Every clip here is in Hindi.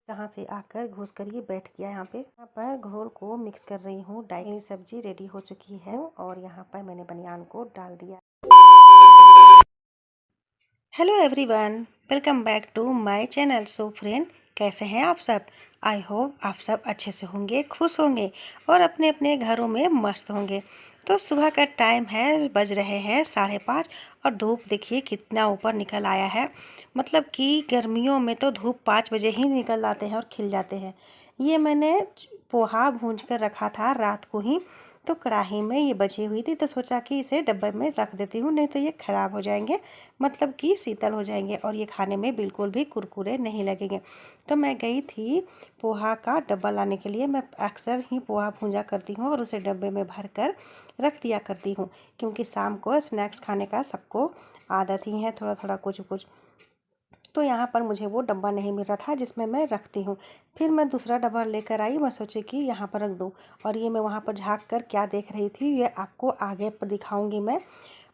कहाँ से आकर घुस कर ये बैठ गया यहाँ पर घोल को मिक्स कर रही हूँ। डाई सब्जी रेडी हो चुकी है और यहाँ पर मैंने बनियान को डाल दिया। Hello everyone, welcome back to my channel. So friend, कैसे हैं आप सब? आई होप आप सब अच्छे से होंगे, खुश होंगे और अपने अपने घरों में मस्त होंगे। तो सुबह का टाइम है, बज रहे हैं 5:30 और धूप देखिए कितना ऊपर निकल आया है। मतलब कि गर्मियों में तो धूप 5 बजे ही निकल आते हैं और खिल जाते हैं। ये मैंने पोहा भूंज कर रखा था रात को ही, तो कढ़ाई में ये बची हुई थी, तो सोचा कि इसे डब्बे में रख देती हूँ, नहीं तो ये ख़राब हो जाएंगे, मतलब कि शीतल हो जाएंगे और ये खाने में बिल्कुल भी कुरकुरे नहीं लगेंगे। तो मैं गई थी पोहा का डब्बा लाने के लिए। मैं अक्सर ही पोहा भूंजा करती हूँ और उसे डब्बे में भर कर रख दिया करती हूँ, क्योंकि शाम को स्नैक्स खाने का सबको आदत ही है, थोड़ा थोड़ा कुछ कुछ। तो यहाँ पर मुझे वो डब्बा नहीं मिल रहा था जिसमें मैं रखती हूँ। फिर मैं दूसरा डब्बा लेकर आई। मैं सोची कि यहाँ पर रख दूँ, और ये मैं वहाँ पर झाँक कर क्या देख रही थी ये आपको आगे पर दिखाऊंगी मैं।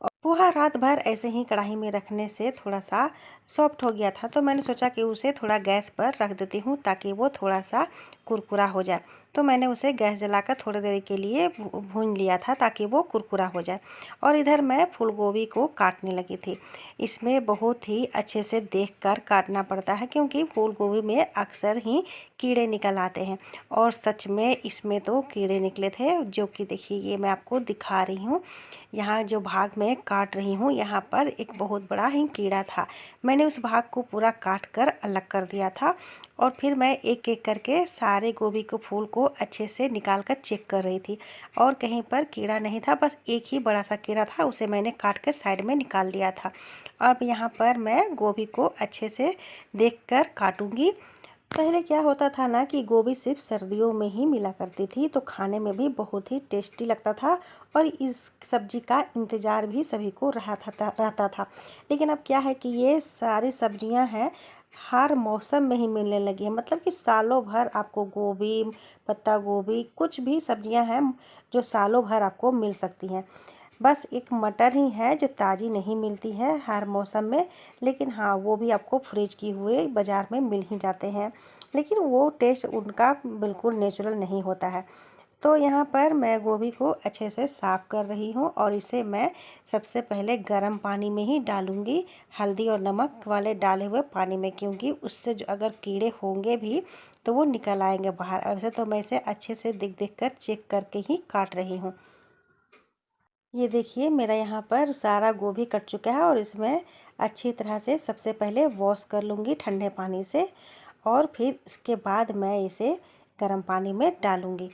और पोहा रात भर ऐसे ही कढ़ाई में रखने से थोड़ा सा सॉफ्ट हो गया था, तो मैंने सोचा कि उसे थोड़ा गैस पर रख देती हूँ ताकि वो थोड़ा सा कुरकुरा हो जाए। तो मैंने उसे गैस जलाकर थोड़ी देर के लिए भून लिया था ताकि वो कुरकुरा हो जाए। और इधर मैं फूल गोभी को काटने लगी थी। इसमें बहुत ही अच्छे से देखकर काटना पड़ता है, क्योंकि फूल गोभी में अक्सर ही कीड़े निकल आते हैं। और सच में इसमें तो कीड़े निकले थे, जो कि देखिए ये मैं आपको दिखा रही हूँ। यहाँ जो भाग में काट रही हूँ यहाँ पर एक बहुत बड़ा ही कीड़ा था। मैंने उस भाग को पूरा काट कर अलग कर दिया था, और फिर मैं एक एक करके सारे गोभी को फूल को अच्छे से निकाल कर चेक कर रही थी। और कहीं पर कीड़ा नहीं था, बस एक ही बड़ा सा कीड़ा था, उसे मैंने काट कर साइड में निकाल दिया था। अब यहाँ पर मैं गोभी को अच्छे से देख कर काटूंगी। पहले क्या होता था ना कि गोभी सिर्फ सर्दियों में ही मिला करती थी, तो खाने में भी बहुत ही टेस्टी लगता था और इस सब्जी का इंतज़ार भी सभी को रहता था। लेकिन अब क्या है कि ये सारी सब्जियां हैं हर मौसम में ही मिलने लगी है। मतलब कि सालों भर आपको गोभी, पत्ता गोभी, कुछ भी सब्जियां हैं जो सालों भर आपको मिल सकती हैं। बस एक मटर ही है जो ताज़ी नहीं मिलती है हर मौसम में, लेकिन हाँ वो भी आपको फ्रिज किए हुए बाज़ार में मिल ही जाते हैं, लेकिन वो टेस्ट उनका बिल्कुल नेचुरल नहीं होता है। तो यहाँ पर मैं गोभी को अच्छे से साफ़ कर रही हूँ और इसे मैं सबसे पहले गर्म पानी में ही डालूँगी, हल्दी और नमक वाले डाले हुए पानी में, क्योंकि उससे जो अगर कीड़े होंगे भी तो वो निकल आएंगे बाहर। वैसे तो मैं इसे अच्छे से देख देख कर चेक करके ही काट रही हूँ। ये देखिए मेरा यहाँ पर सारा गोभी कट चुका है और इसमें अच्छी तरह से सबसे पहले वॉश कर लूँगी ठंडे पानी से, और फिर इसके बाद मैं इसे गर्म पानी में डालूँगी।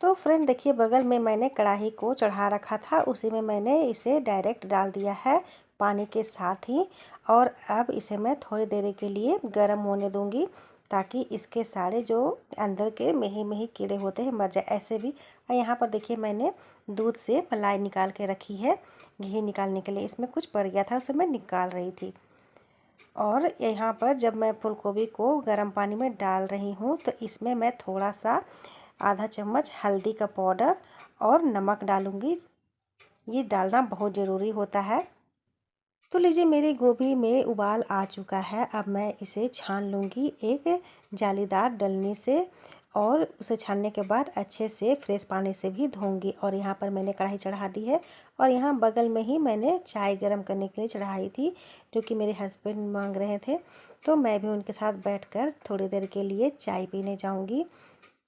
तो फ्रेंड देखिए बगल में मैंने कढ़ाई को चढ़ा रखा था, उसी में मैंने इसे डायरेक्ट डाल दिया है पानी के साथ ही। और अब इसे मैं थोड़ी देर के लिए गर्म होने दूंगी, ताकि इसके सारे जो अंदर के मेही मेही कीड़े होते हैं मर जाए ऐसे भी। और यहाँ पर देखिए मैंने दूध से मलाई निकाल के रखी है, घी निकालने के लिए। इसमें कुछ पड़ गया था, उसे मैं निकाल रही थी। और यहाँ पर जब मैं फूल गोभी को गर्म पानी में डाल रही हूँ तो इसमें मैं थोड़ा सा आधा चम्मच हल्दी का पाउडर और नमक डालूंगी। ये डालना बहुत ज़रूरी होता है। तो लीजिए मेरी गोभी में उबाल आ चुका है। अब मैं इसे छान लूँगी एक जालीदार डलनी से, और उसे छानने के बाद अच्छे से फ्रेश पानी से भी धोऊंगी। और यहाँ पर मैंने कढ़ाई चढ़ा दी है, और यहाँ बगल में ही मैंने चाय गर्म करने के लिए चढ़ाई थी, जो कि मेरे हस्बैंड मांग रहे थे। तो मैं भी उनके साथ बैठकर थोड़ी देर के लिए चाय पीने जाऊँगी,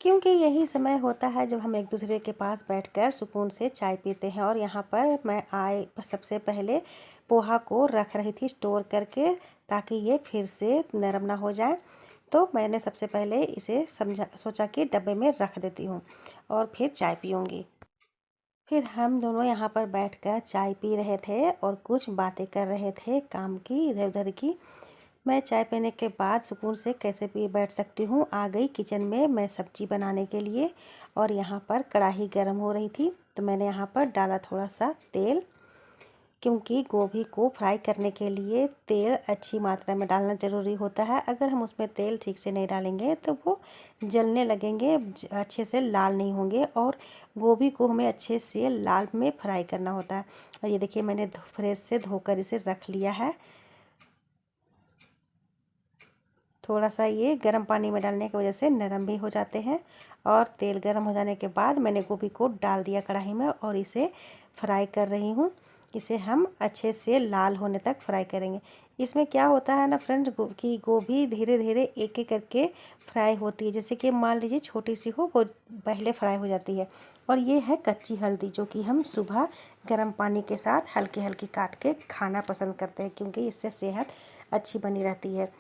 क्योंकि यही समय होता है जब हम एक दूसरे के पास बैठकर सुकून से चाय पीते हैं। और यहाँ पर मैं सबसे पहले पोहा को रख रही थी स्टोर करके, ताकि ये फिर से नरम ना हो जाए। तो मैंने सबसे पहले इसे सोचा कि डब्बे में रख देती हूँ और फिर चाय पीऊँगी। फिर हम दोनों यहाँ पर बैठकर चाय पी रहे थे और कुछ बातें कर रहे थे काम की, इधर उधर की। मैं चाय पीने के बाद सुकून से कैसे पी बैठ सकती हूँ, आ गई किचन में मैं सब्जी बनाने के लिए। और यहाँ पर कढ़ाई गर्म हो रही थी, तो मैंने यहाँ पर डाला थोड़ा सा तेल, क्योंकि गोभी को फ्राई करने के लिए तेल अच्छी मात्रा में डालना ज़रूरी होता है। अगर हम उसमें तेल ठीक से नहीं डालेंगे तो वो जलने लगेंगे, अच्छे से लाल नहीं होंगे, और गोभी को हमें अच्छे से लाल में फ्राई करना होता है। और ये देखिए मैंने फ्रेश से धोकर इसे रख लिया है। थोड़ा सा ये गर्म पानी में डालने की वजह से नरम भी हो जाते हैं। और तेल गर्म हो जाने के बाद मैंने गोभी को डाल दिया कढ़ाई में और इसे फ्राई कर रही हूँ। इसे हम अच्छे से लाल होने तक फ्राई करेंगे। इसमें क्या होता है ना फ्रेंड्स, कि गोभी धीरे धीरे एक एक करके फ्राई होती है। जैसे कि मान लीजिए छोटी सी हो, वो पहले फ्राई हो जाती है। और ये है कच्ची हल्दी, जो कि हम सुबह गर्म पानी के साथ हल्की हल्की काट के खाना पसंद करते हैं, क्योंकि इससे सेहत अच्छी बनी रहती है।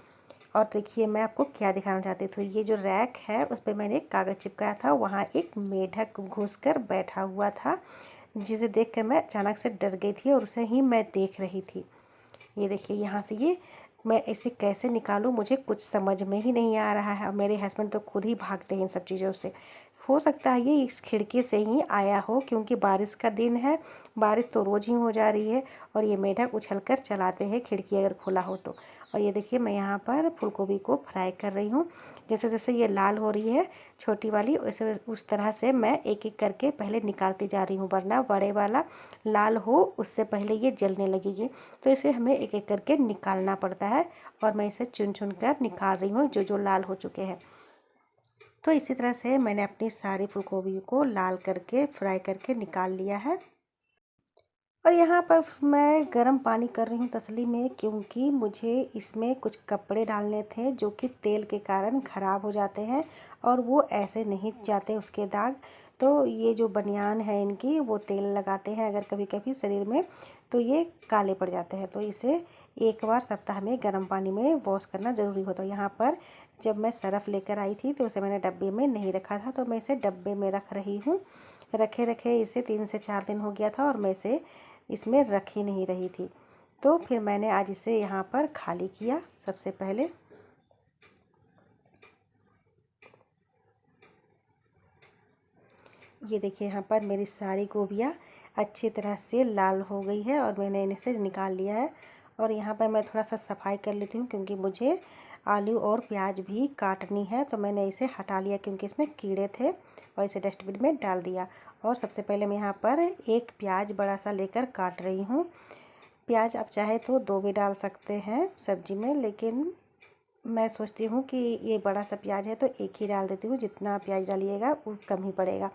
और देखिए मैं आपको क्या दिखाना चाहती थी, ये जो रैक है उस पर मैंने एक कागज़ चिपकाया था, वहाँ एक मेढक घुसकर बैठा हुआ था, जिसे देखकर मैं अचानक से डर गई थी और उसे ही मैं देख रही थी। ये देखिए यहाँ से ये मैं इसे कैसे निकालूं, मुझे कुछ समझ में ही नहीं आ रहा है। और मेरे हस्बैंड तो खुद ही भागते हैं इन सब चीज़ों से। हो सकता है ये इस खिड़की से ही आया हो, क्योंकि बारिश का दिन है, बारिश तो रोज़ ही हो जा रही है और ये मेढक उछलकर चलाते हैं खिड़की अगर खुला हो तो। और ये देखिए मैं यहाँ पर फूल गोभी को फ्राई कर रही हूँ। जैसे जैसे ये लाल हो रही है छोटी वाली, वैसे उस तरह से मैं एक एक करके पहले निकालती जा रही हूँ, वरना बड़े वाला लाल हो उससे पहले ये जलने लगेगी। तो इसे हमें एक एक करके निकालना पड़ता है और मैं इसे चुन चुन कर निकाल रही हूँ जो जो लाल हो चुके हैं। तो इसी तरह से मैंने अपनी सारी फूल गोभी को लाल करके फ्राई करके निकाल लिया है। और यहाँ पर मैं गर्म पानी कर रही हूँ तसली में, क्योंकि मुझे इसमें कुछ कपड़े डालने थे जो कि तेल के कारण ख़राब हो जाते हैं और वो ऐसे नहीं जाते उसके दाग। तो ये जो बनियान है इनकी, वो तेल लगाते हैं अगर कभी कभी शरीर में, तो ये काले पड़ जाते हैं। तो इसे एक बार सप्ताह में गर्म पानी में वॉश करना ज़रूरी होता है। यहाँ पर जब मैं सरफ़ लेकर आई थी तो उसे मैंने डब्बे में नहीं रखा था, तो मैं इसे डब्बे में रख रही हूँ। रखे रखे इसे 3 से 4 दिन हो गया था और मैं इसे इसमें रख ही नहीं रही थी। तो फिर मैंने आज इसे यहाँ पर खाली किया। सबसे पहले ये देखिए यहाँ पर मेरी सारी गोभियाँ अच्छी तरह से लाल हो गई है और मैंने इसे निकाल लिया है। और यहाँ पर मैं थोड़ा सा सफाई कर लेती हूँ, क्योंकि मुझे आलू और प्याज भी काटनी है। तो मैंने इसे हटा लिया क्योंकि इसमें कीड़े थे और इसे डस्टबिन में डाल दिया। और सबसे पहले मैं यहाँ पर एक प्याज बड़ा सा लेकर काट रही हूँ। प्याज आप चाहे तो 2 भी डाल सकते हैं सब्जी में, लेकिन मैं सोचती हूँ कि ये बड़ा सा प्याज है तो एक ही डाल देती हूँ, जितना प्याज डालिएगा वो कम ही पड़ेगा।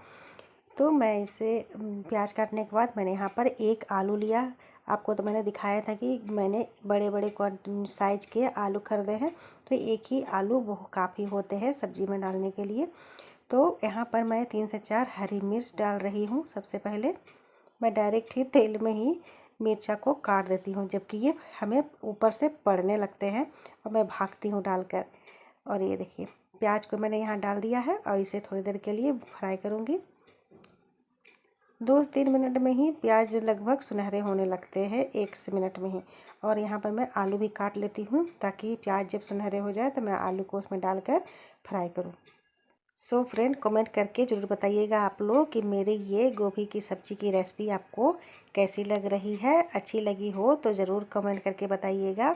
तो मैं इसे प्याज काटने के बाद मैंने यहाँ पर एक आलू लिया। आपको तो मैंने दिखाया था कि मैंने बड़े बड़े साइज के आलू खरीदे हैं, तो एक ही आलू वो काफ़ी होते हैं सब्जी में डालने के लिए। तो यहाँ पर मैं 3 से 4 हरी मिर्च डाल रही हूँ। सबसे पहले मैं डायरेक्ट ही तेल में ही मिर्चा को काट देती हूँ, जबकि ये हमें ऊपर से पड़ने लगते हैं और मैं भागती हूँ डालकर। और ये देखिए प्याज को मैंने यहाँ डाल दिया है और इसे थोड़ी देर के लिए फ्राई करूँगी। 2 से 3 मिनट में ही प्याज लगभग सुनहरे होने लगते हैं, 1 से मिनट में ही। और यहाँ पर मैं आलू भी काट लेती हूँ, ताकि प्याज जब सुनहरे हो जाए तो मैं आलू को उसमें डालकर फ्राई करूँ। सो फ्रेंड, कमेंट करके ज़रूर बताइएगा आप लोग कि मेरी ये गोभी की सब्ज़ी की रेसिपी आपको कैसी लग रही है। अच्छी लगी हो तो ज़रूर कमेंट करके बताइएगा।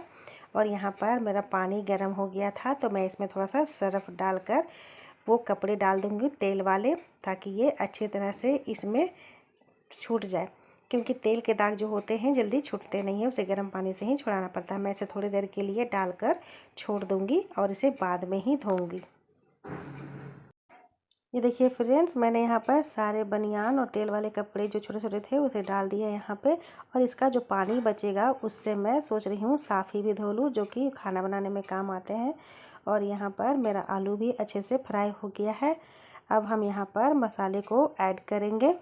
और यहाँ पर मेरा पानी गर्म हो गया था, तो मैं इसमें थोड़ा सा सर्फ डालकर वो कपड़े डाल दूँगी तेल वाले, ताकि ये अच्छी तरह से इसमें छूट जाए, क्योंकि तेल के दाग जो होते हैं जल्दी छूटते नहीं है, उसे गर्म पानी से ही छुड़ाना पड़ता है। मैं इसे थोड़ी देर के लिए डालकर छोड़ दूँगी और इसे बाद में ही धोऊँगी। ये देखिए फ्रेंड्स, मैंने यहाँ पर सारे बनियान और तेल वाले कपड़े जो छोटे छोटे थे उसे डाल दिया यहाँ पे। और इसका जो पानी बचेगा उससे मैं सोच रही हूँ साफ़ ही भी धो लूँ, जो कि खाना बनाने में काम आते हैं। और यहाँ पर मेरा आलू भी अच्छे से फ्राई हो गया है। अब हम यहाँ पर मसाले को ऐड करेंगे।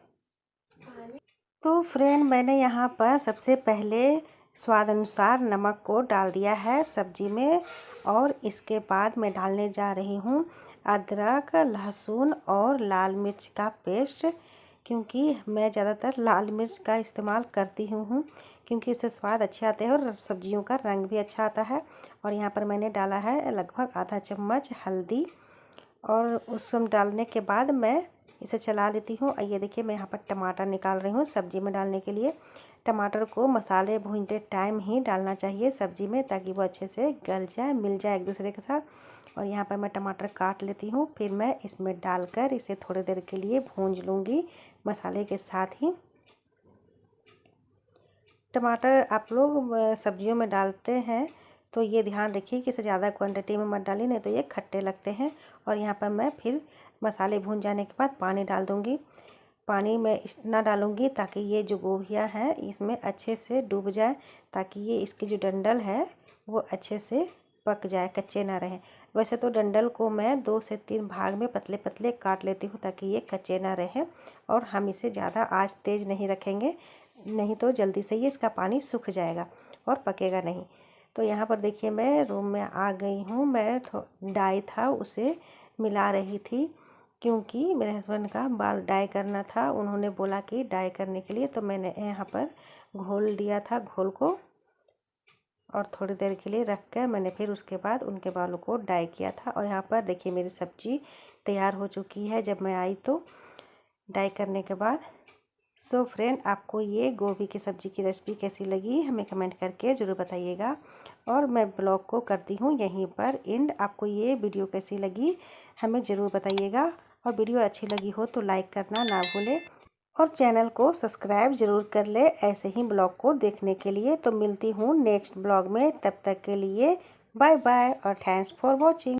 तो फ्रेंड, मैंने यहाँ पर सबसे पहले स्वाद अनुसार नमक को डाल दिया है सब्जी में। और इसके बाद मैं डालने जा रही हूँ अदरक, लहसुन और लाल मिर्च का पेस्ट, क्योंकि मैं ज़्यादातर लाल मिर्च का इस्तेमाल करती हूँ, क्योंकि उससे स्वाद अच्छे आते हैं और सब्जियों का रंग भी अच्छा आता है। और यहाँ पर मैंने डाला है लगभग आधा चम्मच हल्दी। और उस डालने के बाद मैं इसे चला लेती हूँ। और ये देखिए मैं यहाँ पर टमाटर निकाल रही हूँ सब्जी में डालने के लिए। टमाटर को मसाले भूनते टाइम ही डालना चाहिए सब्जी में, ताकि वो अच्छे से गल जाए, मिल जाए एक दूसरे के साथ। और यहाँ पर मैं टमाटर काट लेती हूँ, फिर मैं इसमें डालकर इसे थोड़ी देर के लिए भूंज लूँगी मसाले के साथ ही। टमाटर आप लोग सब्जियों में डालते हैं तो ये ध्यान रखिए कि इसे ज़्यादा क्वांटिटी में मत डालिए, नहीं तो ये खट्टे लगते हैं। और यहाँ पर मैं फिर मसाले भून जाने के बाद पानी डाल दूँगी। पानी मैं इतना डालूँगी ताकि ये जो गोभियाँ हैं इसमें अच्छे से डूब जाए, ताकि ये इसकी जो डंडल है वो अच्छे से पक जाए, कच्चे ना रहें। वैसे तो डंडल को मैं 2 से 3 भाग में पतले पतले काट लेती हूँ ताकि ये कच्चे ना रहें। और हम इसे ज़्यादा आंच तेज़ नहीं रखेंगे, नहीं तो जल्दी से ये इसका पानी सूख जाएगा और पकेगा नहीं। तो यहाँ पर देखिए मैं रूम में आ गई हूँ। मैं डाई था उसे मिला रही थी, क्योंकि मेरे हस्बैंड का बाल डाई करना था। उन्होंने बोला कि डाई करने के लिए, तो मैंने यहाँ पर घोल दिया था घोल को, और थोड़ी देर के लिए रख कर मैंने फिर उसके बाद उनके बालों को डाई किया था। और यहाँ पर देखिए मेरी सब्ज़ी तैयार हो चुकी है जब मैं आई तो डाई करने के बाद। सो फ्रेंड, आपको ये गोभी की सब्ज़ी की रेसिपी कैसी लगी हमें कमेंट करके ज़रूर बताइएगा। और मैं ब्लॉग को करती हूँ यहीं पर एंड। आपको ये वीडियो कैसी लगी हमें ज़रूर बताइएगा, और वीडियो अच्छी लगी हो तो लाइक करना ना भूलें, और चैनल को सब्सक्राइब ज़रूर कर ले ऐसे ही ब्लॉग को देखने के लिए। तो मिलती हूँ नेक्स्ट ब्लॉग में, तब तक के लिए बाय बाय और थैंक्स फॉर वॉचिंग।